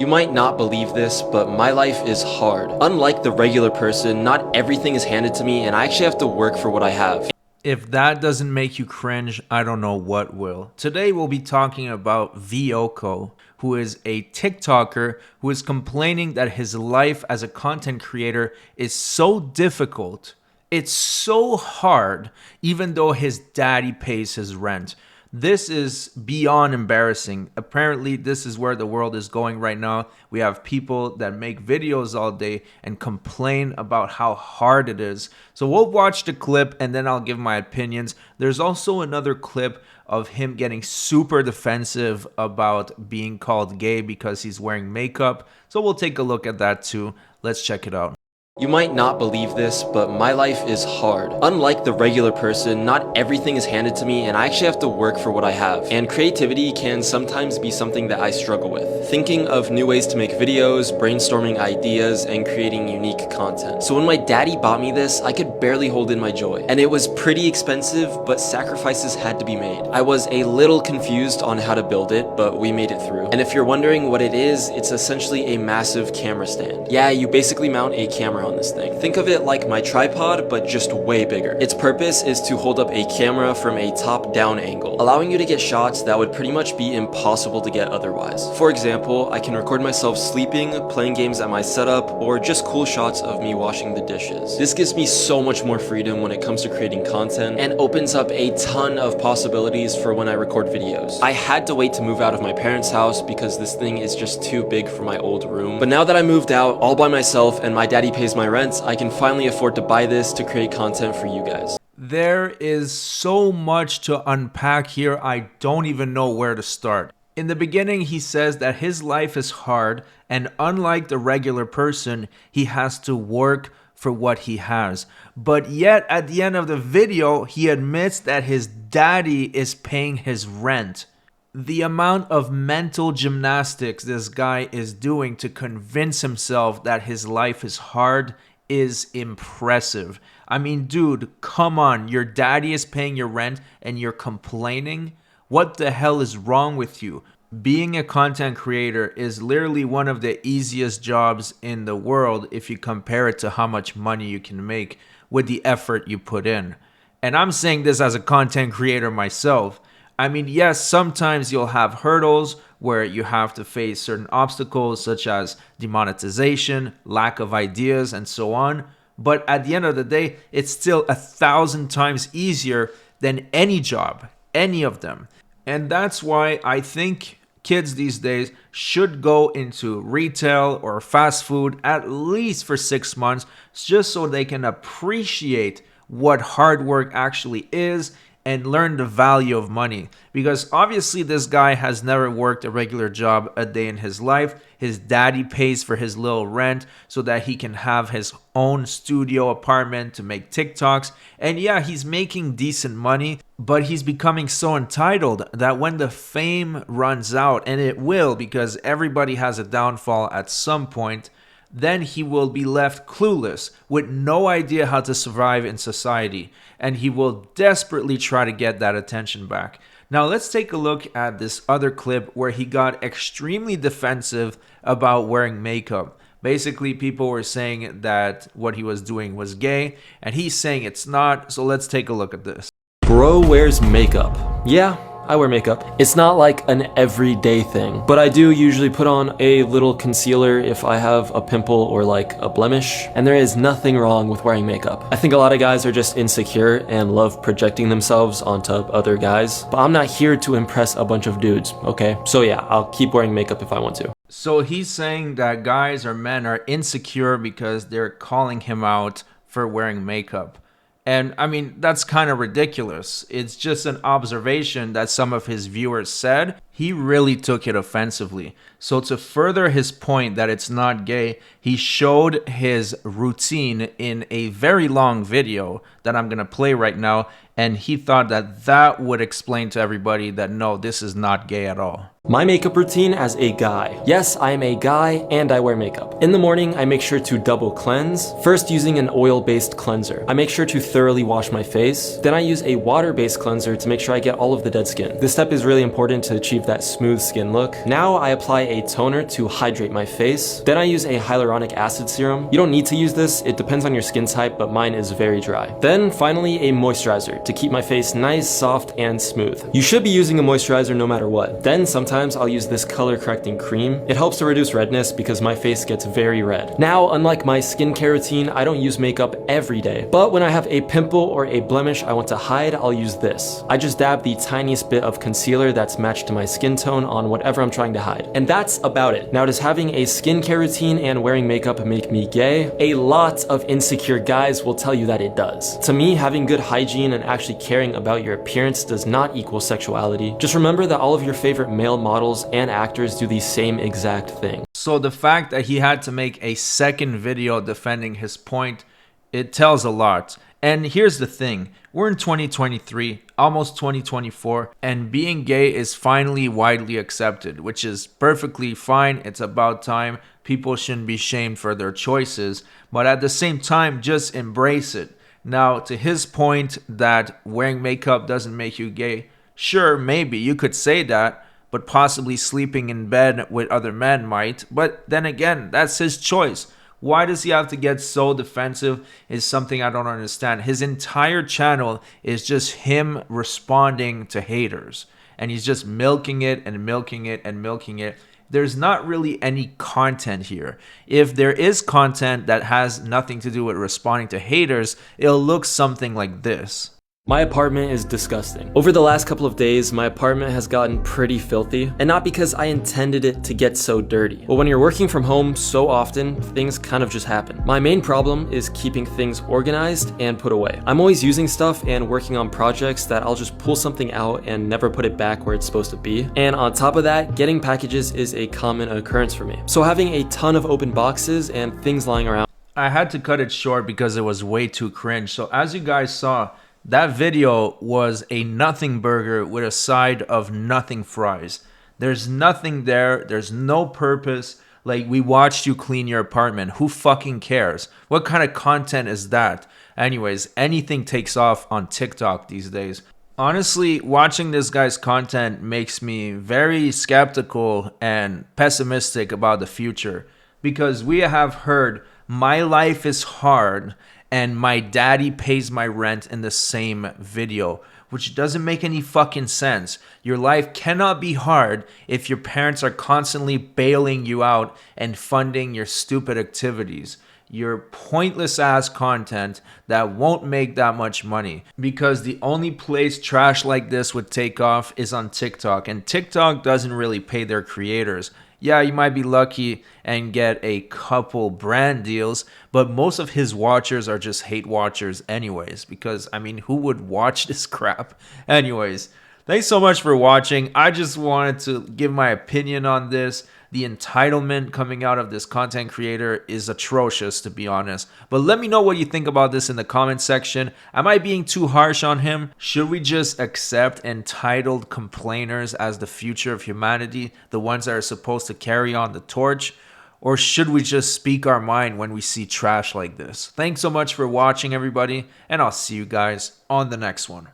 You might not believe this, but my life is hard. Unlike the regular person, not everything is handed to me and I actually have to work for what I have. If that doesn't make you cringe, I don't know what will. Today we'll be talking about Vveoko, who is a TikToker who is complaining that his life as a content creator is so difficult. It's so hard, even though his daddy pays his rent. This is beyond embarrassing. Apparently, this is where the world is going right now. We have people that make videos all day and complain about how hard it is. So we'll watch the clip and then I'll give my opinions. There's also another clip of him getting super defensive about being called gay because he's wearing makeup. So we'll take a look at that too. Let's check it out. You might not believe this, but my life is hard. Unlike the regular person, not everything is handed to me and I actually have to work for what I have. And creativity can sometimes be something that I struggle with. Thinking of new ways to make videos, brainstorming ideas, and creating unique content. So when my daddy bought me this, I could barely hold in my joy. And it was pretty expensive, but sacrifices had to be made. I was a little confused on how to build it, but we made it through. And if you're wondering what it is, it's essentially a massive camera stand. Yeah, you basically mount a camera on this thing. Think of it like my tripod, but just way bigger. Its purpose is to hold up a camera from a top-down angle, allowing you to get shots that would pretty much be impossible to get otherwise. For example, I can record myself sleeping, playing games at my setup, or just cool shots of me washing the dishes. This gives me so much more freedom when it comes to creating content, and opens up a ton of possibilities for when I record videos. I had to wait to move out of my parents' house because this thing is just too big for my old room. But now that I moved out all by myself and my daddy pays my rent, I can finally afford to buy this to create content for you guys. There is so much to unpack here, I don't even know where to start. In the beginning, he says that his life is hard, and unlike the regular person, he has to work for what he has. But yet, at the end of the video, he admits that his daddy is paying his rent. The amount of mental gymnastics this guy is doing to convince himself that his life is hard is impressive. I mean, dude, come on. Your daddy is paying your rent and you're complaining? What the hell is wrong with you? Being a content creator is literally one of the easiest jobs in the world if you compare it to how much money you can make with the effort you put in. And I'm saying this as a content creator myself. I mean, yes, sometimes you'll have hurdles where you have to face certain obstacles such as demonetization, lack of ideas, and so on. But at the end of the day, it's still 1,000 times easier than any job, any of them. And that's why I think kids these days should go into retail or fast food at least for 6 months, just so they can appreciate what hard work actually is and learn the value of money. Because obviously this guy has never worked a regular job a day in his life. His daddy pays for his little rent so that he can have his own studio apartment to make TikToks. And yeah, he's making decent money, but he's becoming so entitled that when the fame runs out, and it will because everybody has a downfall at some point, then he will be left clueless with no idea how to survive in society, and he will desperately try to get that attention back. Now let's take a look at this other clip where he got extremely defensive about wearing makeup. Basically, people were saying that what he was doing was gay, and he's saying it's not, so let's take a look at this. Bro wears makeup. Yeah, I wear makeup. It's not like an everyday thing, but I do usually put on a little concealer if I have a pimple or like a blemish, and there is nothing wrong with wearing makeup. I think a lot of guys are just insecure and love projecting themselves onto other guys, but I'm not here to impress a bunch of dudes, okay? So yeah, I'll keep wearing makeup if I want to. So he's saying that guys or men are insecure because they're calling him out for wearing makeup. And I mean, that's kind of ridiculous. It's just an observation that some of his viewers said. He really took it offensively. So to further his point that it's not gay, he showed his routine in a very long video that I'm going to play right now. and he thought that that would explain to everybody that no, this is not gay at all. My makeup routine as a guy. Yes, I am a guy and I wear makeup. In the morning, I make sure to double cleanse, first using an oil-based cleanser. I make sure to thoroughly wash my face. Then I use a water-based cleanser to make sure I get all of the dead skin. This step is really important to achieve that smooth skin look. Now I apply a toner to hydrate my face. Then I use a hyaluronic acid serum. You don't need to use this, it depends on your skin type, but mine is very dry. Then finally a moisturizer to keep my face nice, soft, and smooth. You should be using a moisturizer no matter what. Then sometimes I'll use this color correcting cream. It helps to reduce redness because my face gets very red. Now, unlike my skincare routine, I don't use makeup every day, but when I have a pimple or a blemish I want to hide, I'll use this. I just dab the tiniest bit of concealer that's matched to my skin tone on whatever I'm trying to hide. And that's about it. Now, does having a skincare routine and wearing makeup make me gay? A lot of insecure guys will tell you that it does. To me, having good hygiene and actually caring about your appearance does not equal sexuality. Just remember that all of your favorite male models and actors do the same exact thing. So the fact that he had to make a second video defending his point, it tells a lot. And here's the thing, we're in 2023, almost 2024, and being gay is finally widely accepted, which is perfectly fine. It's about time. People shouldn't be shamed for their choices, but at the same time, just embrace it. Now, to his point that wearing makeup doesn't make you gay, sure, maybe you could say that, but possibly sleeping in bed with other men might. But then again, that's his choice. Why does he have to get so defensive is something I don't understand. His entire channel is just him responding to haters. And he's just milking it and milking it and milking it. There's not really any content here. If there is content that has nothing to do with responding to haters, it'll look something like this. My apartment is disgusting. Over the last couple of days, my apartment has gotten pretty filthy, and not because I intended it to get so dirty. But when you're working from home so often, things kind of just happen. My main problem is keeping things organized and put away. I'm always using stuff and working on projects that I'll just pull something out and never put it back where it's supposed to be. And on top of that, getting packages is a common occurrence for me. So having a ton of open boxes and things lying around. I had to cut it short because it was way too cringe. So as you guys saw, that video was a nothing burger with a side of nothing fries. There's nothing there. There's no purpose. Like, we watched you clean your apartment. Who fucking cares? What kind of content is that? Anyways, anything takes off on TikTok these days. Honestly, watching this guy's content makes me very skeptical and pessimistic about the future, because we have heard my life is hard and my daddy pays my rent in the same video, which doesn't make any fucking sense. Your life cannot be hard if your parents are constantly bailing you out and funding your stupid activities. Your pointless ass content that won't make that much money, because the only place trash like this would take off is on TikTok, and TikTok doesn't really pay their creators. Yeah, you might be lucky and get a couple brand deals, but most of his watchers are just hate watchers anyways, because, I mean, who would watch this crap? Anyways, thanks so much for watching. I just wanted to give my opinion on this. The entitlement coming out of this content creator is atrocious, to be honest. But let me know what you think about this in the comment section. Am I being too harsh on him? Should we just accept entitled complainers as the future of humanity, the ones that are supposed to carry on the torch? Or should we just speak our mind when we see trash like this? Thanks so much for watching, everybody, and I'll see you guys on the next one.